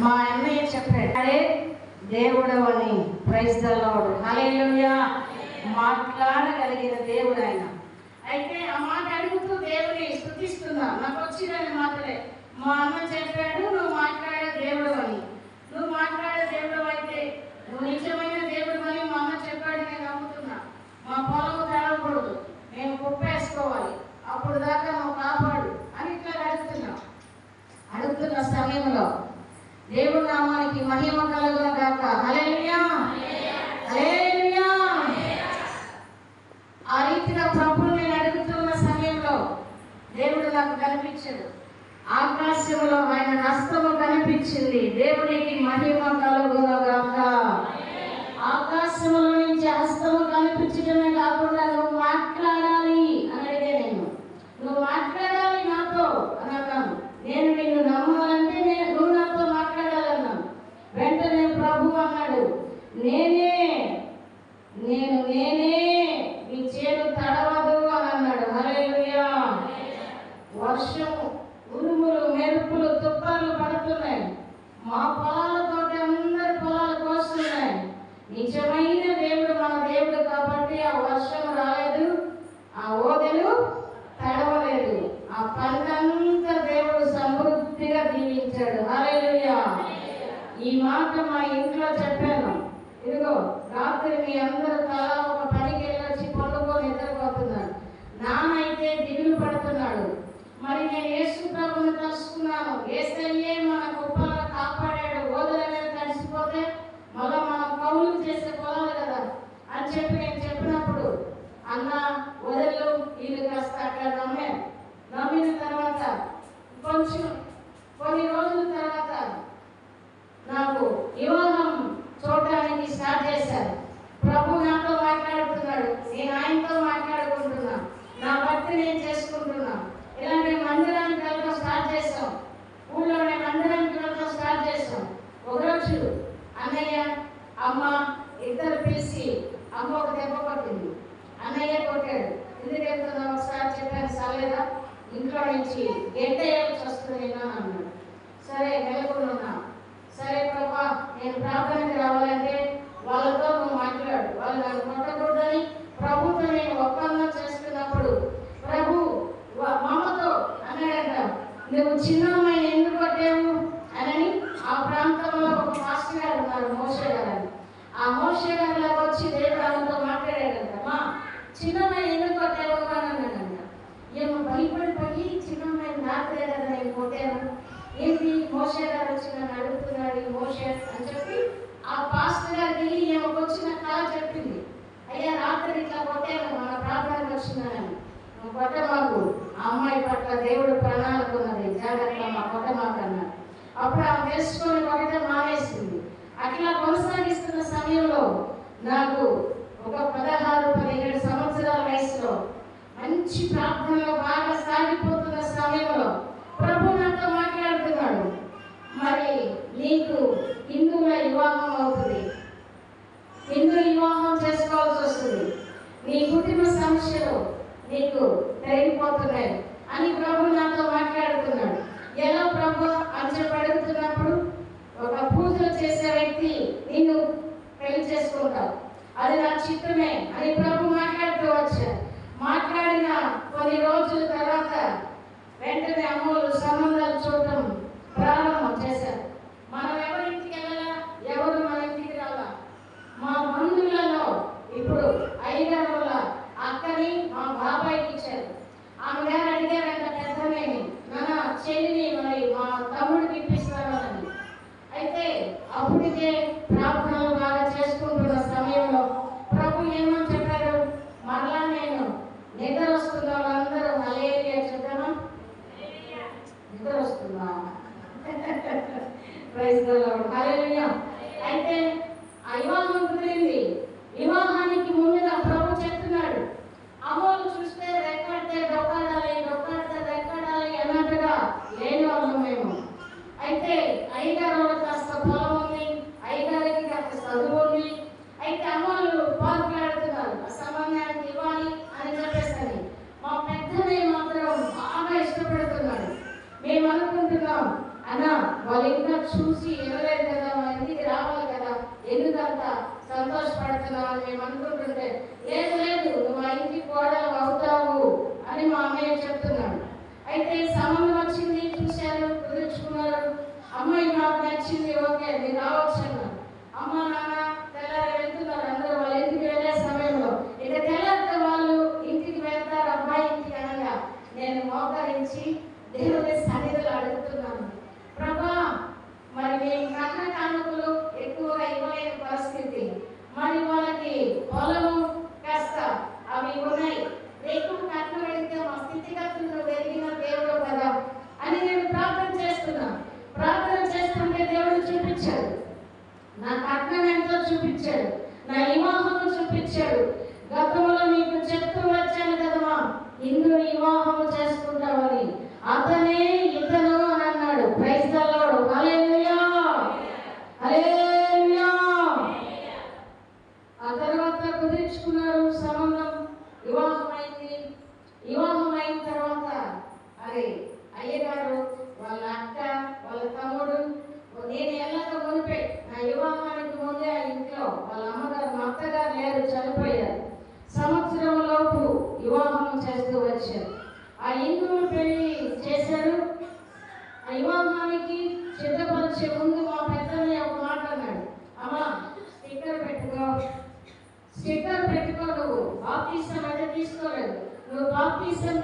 మా అన్నయ్య చెప్పాడు, అరే దేవుడు అని. ప్రైజ్ ద లార్డ్, హల్లెలూయా. మాట్లాడగలిగిన దేవుడు ఆయన. అయితే ఆ మాట అడుగుతూ దేవుని స్తుతిస్తున్నా. నాకు వచ్చిందని మాటలే. మా అన్న చెప్పాడు, నువ్వు మాట్లాడే దేవుడు అని. నువ్వు మాట్లాడే దేవుడు అయితే నువ్వు నిజమైన దేవుడు అని మా అన్న చెప్పాడు. నేను నమ్ముతున్నా. మా పొలం తడవకూడదు, మేము కుప్పేసుకోవాలి, అప్పుడు దాకా నువ్వు కాపాడు అని ఇట్లా అడుగుతున్న సమయంలో దేవుడి నామానికి మహిమ కలుగును గాక. హల్లెలూయా, హల్లెలూయా. ఆ రీతిగా ప్రభువుని నేను అడుగుతున్న సమయంలో దేవుడు నాకు కనిపించాడు. ఆకాశంలో ఆయన హస్తము కనిపించింది. దేవునికి మహిమ కలుగును గాక. ఆకాశంలో నుంచి హస్తము కనిపించడమే కాకుండా నువ్వు మాట్లాడాలి అని అడిగే. నువ్వు మాట్లాడాలి నాతో అని అన్నాను. నేను నిన్ను నమ్మాలంటే నువ్వు నాతో మాట్లాడాలన్నాను. వెంటనే ప్రభు అన్నాడు, నేనే నీ చేను తడవదు అని అన్నాడు. హల్లెలూయా. వర్షము, ఉరుములు, మెరుపులు, తుఫాన్లు పడుతున్నాయి. మా పొలాలతో అందరి పొలాలు కోస్తున్నాయి. నిజమైన దేవుడు మన దేవుడు కాబట్టి ఆ వర్షం రాలేదు, ఆ ఓదెలు తడవలేదు. ఆ పంటంతా దేవుడు సమృద్ధిగా దీవించాడు. హల్లెలూయా. ఈ మాట మా ఇంట్లో చెప్పాను. ఇదిగో రాత్రి మీ అందరూ తలా ఒక పనికి వెళ్ళొచ్చి పండుకొని నిద్రపోతున్నాడు. నానైతే దిగులు పడుతున్నాడు. మరి నేను యేసు ప్రభువుని తలుసుకున్నాను. యేసయ్యే మన కుప్పలను కాపాడాడు. ఓదల మీద తడిసిపోతే మళ్ళా మనం కౌలు చేసే పొలాలు కదా అని చెప్పి నేను చెప్పినప్పుడు అన్న వదలు వీళ్ళు కాస్త అట్లా నమ్మిన తర్వాత కొన్ని రోజుల తర్వాత నాకు వివాహం చూడడానికి స్టార్ట్ చేశారు. ప్రభు నాతో మాట్లాడుతున్నాడు, నేను ఆయనతో మాట్లాడుకుంటున్నా, నా భక్తి నేను చేసుకుంటున్నా. ఇలా మేము మందిరానికి వెళ్ళడం స్టార్ట్ చేసాం. ఊళ్ళోనే మందిరానికి వెళ్ళడం స్టార్ట్ చేసాం. ఒకరోజు అన్నయ్య అమ్మ ఇద్దరు పిలిచి అమ్మ ఒక దెబ్బ కొట్టింది, అన్నయ్య కొట్టాడు. ఎందుకు వెళ్తున్నావు ఒకసారి చెప్పాను, సరేదా ఇంట్లో నుంచి గంట ఏమొచ్చి వస్తుంది అన్నాడు. సరే నెలకొన్నా. సరే ప్రభా, నేను ప్రార్థనకి రావాలంటే వాళ్ళతో నువ్వు మాట్లాడు, వాళ్ళు నన్ను కొట్టకూడదని ప్రభుతో నేను ఒప్పందం చేసుకున్నప్పుడు ప్రభు మమ్మతో అన్నాడంట, నువ్వు చిన్న అమ్మాయిని ఎందుకు కొట్టావు అని. ఆ ప్రాంతంలో ఒక మాస్టర్ గారు ఉన్నారు, మోషే గారు అని. ఆ మోషే గారిలో వచ్చి దేవుడు ఆమెతో మాట్లాడాడంట, మా చిన్న అమ్మాయిని ఎందుకు కొట్టావు అని అన్నాడంట. ఏమో భయపడిపోయి చిన్న అమ్మాయిని రాత్రే కదా నేను కొట్టాను, ఏంటి మోషే గారు వచ్చి నన్ను అడుగుతున్నాడు మోషే అని చెప్పి ఆ పాస్టర్ గారికి ఏమో వచ్చిన కళ చెప్పింది. అయ్యా రాత్రి ఇట్లా కొట్టాను, మన ప్రార్థనకు వచ్చినానని. నువ్వు కొట్టమాకు, ఆ అమ్మాయి పట్ల దేవుడు ప్రణాళిక ఉన్నది, జాగ్రత్త మా కొట్టమాకు అన్నాడు. అప్పుడు ఆమె తెలుసుకొని కొట్టడం మానేసింది. అట్లా కొనసాగిస్తున్న సమయంలో నాకు ఒక 16-17 సంవత్సరాల వయసులో మంచి ప్రార్థనలో బాగా సాగిపోతున్న సమయంలో ప్రభు నాతో మాట్లాడుతున్నాడు, మరి నీకు హిందువుల వివాహం అవుతుంది, హిందూ వివాహం చేసుకోవాల్సి వస్తుంది, నీ కుటుంబ సమస్యలు నీకు పెరిగిపోతున్నాయి అని ప్రభు నాతో మాట్లాడుతున్నాడు. ఎలా ప్రభు అని చెప్పి అడుగుతున్నప్పుడు, ఒక పూజలు చేసే వ్యక్తి నిన్ను పెళ్లి చేసుకుంటావు, అది నా చిత్తమే అని ప్రభు మాట్లాడుతూ వచ్చారు. మాట్లాడిన కొన్ని రోజుల తర్వాత వెంటనే అమ్మోళ్ళు సంబంధాలు చూడటం ప్రారంభం చేశారు. మనం ఎవరింటికి వెళ్ళాలా, ఎవరు మన ఇంటికి రాలా. మా బంధువులలో ఇప్పుడు అయ్యగారు వాళ్ళ అక్కని మా బాబాయికి ఇచ్చారు. ఆమె గారు అడిగారంట పెద్దమేని, నాన్న చెల్లిని మరి మా తమ్ముడికి ఇప్పిస్తాను అని. అయితే అప్పటికే ప్రార్థనలు బాగా చేసుకుంటున్న సమయంలో ప్రభు ఏమని చెప్పారు, మరలా నేను నిద్ర వస్తున్న వాళ్ళందరూ హల్లెలూయా చెప్తాను. నిద్ర వస్తుందా? ప్రైజ్ ది లార్డ్, హల్లెలూయా. అయితే ఆ వివాహం కుదిరింది. వివాహానికి ముందుగా ప్రభు చెప్తున్నాడు, అమ్మోళ్ళు చూస్తే రెక్కడితే డొక్కాడాలి, డొక్కాడితే రెక్కడాలి అన్నట్టుగా లేని వాళ్ళం మేము. అయితే అయ్యగారు కాస్త పొలం ఉంది, అయ్యగారికి కాస్త చదువు ఉంది. అయితే అమ్మోళ్ళు పాల్పడుతున్నారు, ఆ సంబంధానికి ఇవ్వాలి అని చెప్పేసరి. మా పెద్దనే మాత్రం బాగా ఇష్టపడుతున్నాడు. మేము అనుకుంటున్నాం అన్న వాళ్ళు ఇంకా చూసి చూసి ఇవ్వలేదు కదా, మా ఇంటికి రావాలి కదా, ఎందుకంత సంతోషపడుతున్నావు అని మేము అనుకుంటుంటే, లేదు లేదు నువ్వు మా ఇంటికి కోడలు అవుతావు అని మా అన్నయ్య చెప్తున్నాడు. అయితే సంబంధం వచ్చింది, చూశారు, కుదుర్చుకున్నారు. అమ్మాయి నాకు నచ్చింది, ఓకే మీరు రావచ్చు అన్నారు. అమ్మ నాన్న తెల్లారి వెళ్తున్నారు అందరూ వాళ్ళ ఇంటికి వెళ్ళే సమయంలో. ఇక తెల్లారితే వాళ్ళు ఇంటికి వెళ్తారు అబ్బాయి ఇంటికి అనగా నేను మోకరించి దేవుని సన్నిధిలో అడుగుతున్నాను, ప్రభా మరి మేము కట్న కానుకలు ఎక్కువగా ఇవ్వలేని పరిస్థితి, మరి వాళ్ళకి పొలము కాస్త అవి ఉన్నాయి, ఎక్కువ కట్నం వెళితే మా స్థితిగతులను వెలిగిన దేవుడు కదా అని నేను ప్రార్థన చేస్తున్నాను. ప్రార్థన చేస్తుంటే దేవుడు చూపించాడు, నా కట్నం ఎంతో చూపించాడు, నా వివాహము చూపించాడు. గతంలో మీకు చెప్తూ వచ్చాను కదమ్మా నిన్ను వివాహము చేసుకుంటామని, అతనే ఇతను అని అన్నాడు. ప్రైజ్ ది లార్డ్, హల్లెలూయా హల్లెలూయా. ఆ తర్వాత కుదుర్చుకున్నారు సంబంధం, వివాహం అయింది. వివాహం అయిన తర్వాత అరే అయ్యగారు వాళ్ళ అక్క వాళ్ళ తమ్ముడు, నేను వెళ్ళక మునిపే నా వివాహానికి ముందే ఆ ఇంట్లో వాళ్ళ అమ్మగారు మా అత్తగారు లేరు, చనిపోయారు. సంవత్సరం లోపు వివాహం చేస్తూ వచ్చారు. ఆ ఇంట్లో పెళ్లి చేశారు. ఆ వివాహానికి సిద్ధపరిచే ముందు మా పెద్దనే ఒక మాట అన్నాడు, అమ్మా స్టిక్కర్ పెట్టుకో, నువ్వు బాప్తిసం అయితే తీసుకోలేదు, నువ్వు బాప్తిసం